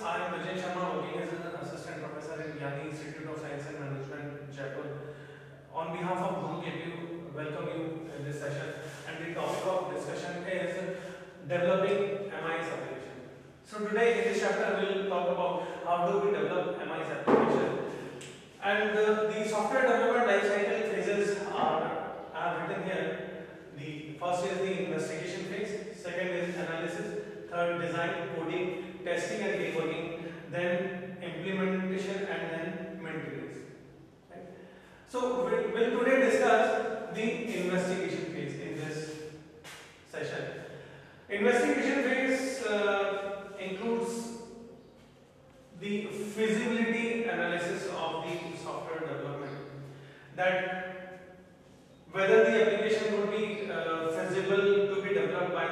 working as an assistant professor in Gyani Institute of Science and Management, Jaipur. On behalf of Gurokpo, welcome you in this session. And the topic of discussion is developing MIS application. So today in this chapter we will talk about how do we develop MIS application. And the software development life cycle phases are written here. The first is the investigation phase, second is analysis, third design, coding, testing and debugging, then implementation and then maintenance. Right? So we'll today discuss the investigation phase in this session. Investigation phase includes the feasibility analysis of the software development, that whether the application would be feasible to be developed by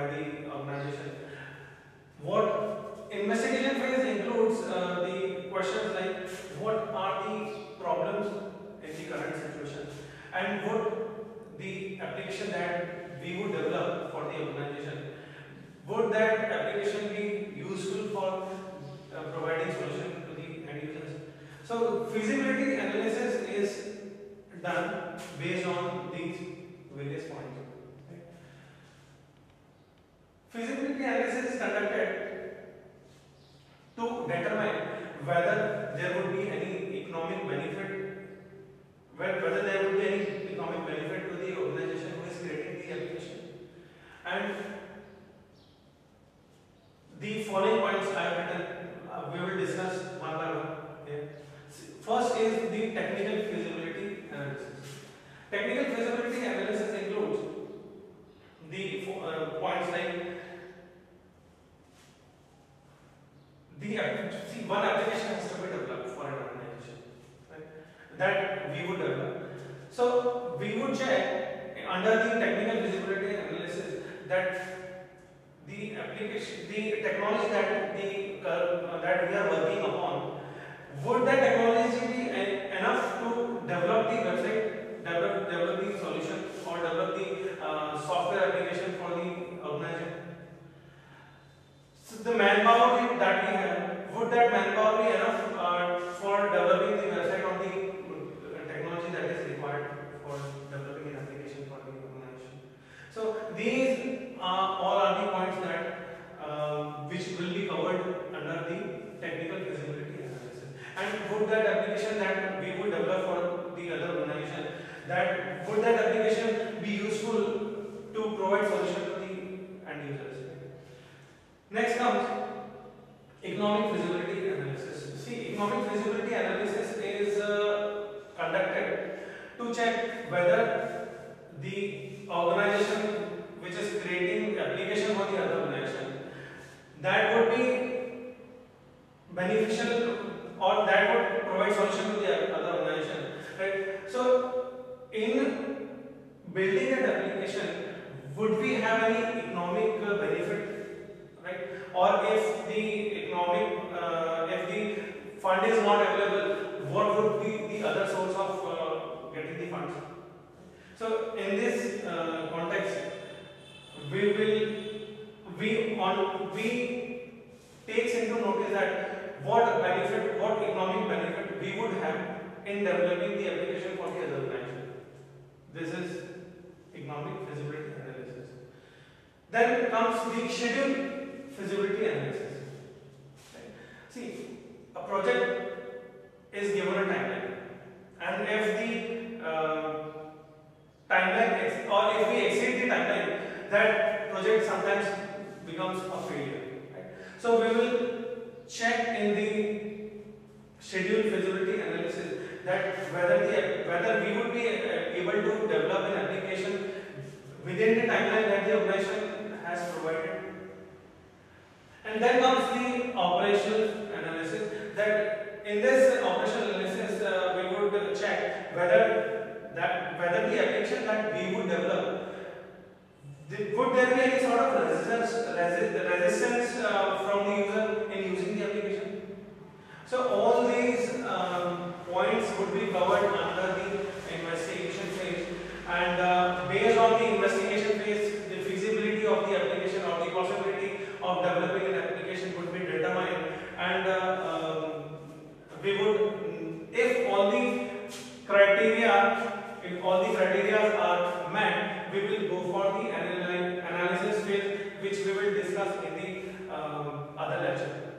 the organization. What investigation phase includes the questions like what are the problems in the current situation and would the application that we would develop for the organization, would that application be useful for providing solution to the end users. So feasibility analysis is done based on these various points. Okay. Feasibility analysis is conducted to determine whether there would be any economic benefit, whether there would be any economic benefit to the organization who is creating the application. And the following points I have written, we will discuss one by one. Okay. First is the technical feasibility analysis. Technical feasibility analysis includes the points like one application has to be developed for an organization, right? That we would develop. So we would check under the technical feasibility analysis that the application, the technology that we are working upon, would that technology be enough to develop the website, develop the solution, or develop the software application for the organization? So the manpower that we have, would that manpower be enough for developing the website or the technology that is required for developing an application for the organization? So these all are the points that which will be covered under the technical feasibility analysis. And would that application that we would develop for the other organization, that would that application be useful to provide solution to the end users? Next comes economic feasibility analysis. See, economic feasibility analysis is conducted to check whether the organization which is creating application for the other organization, that would be beneficial or that would provide solution to the other organization, right? So in building an application, would we have any economic benefit, right? Or if the if the fund is not available, what would be the other source of getting the funds? So in this context, we takes into notice that what economic benefit we would have in developing the application for the other organization. This is economic feasibility analysis. Then comes the schedule feasibility analysis. Right. See, a project is given a timeline, and if the timeline or if we exceed the timeline, that project sometimes becomes a failure. Right? So we will check in the schedule feasibility analysis that whether we would be able to develop an application within the timeline that the organization has provided. And then comes the operational analysis, that in this operational analysis we would check whether the application that we would develop, would there be any sort of resistance from the user in using the application. So all these points would be covered under the investigation phase, and based on the investigation phase, the feasibility of the application or the possibility of developing an application if all the criteria are met, we will go for the analysis phase, which we will discuss in the other lecture.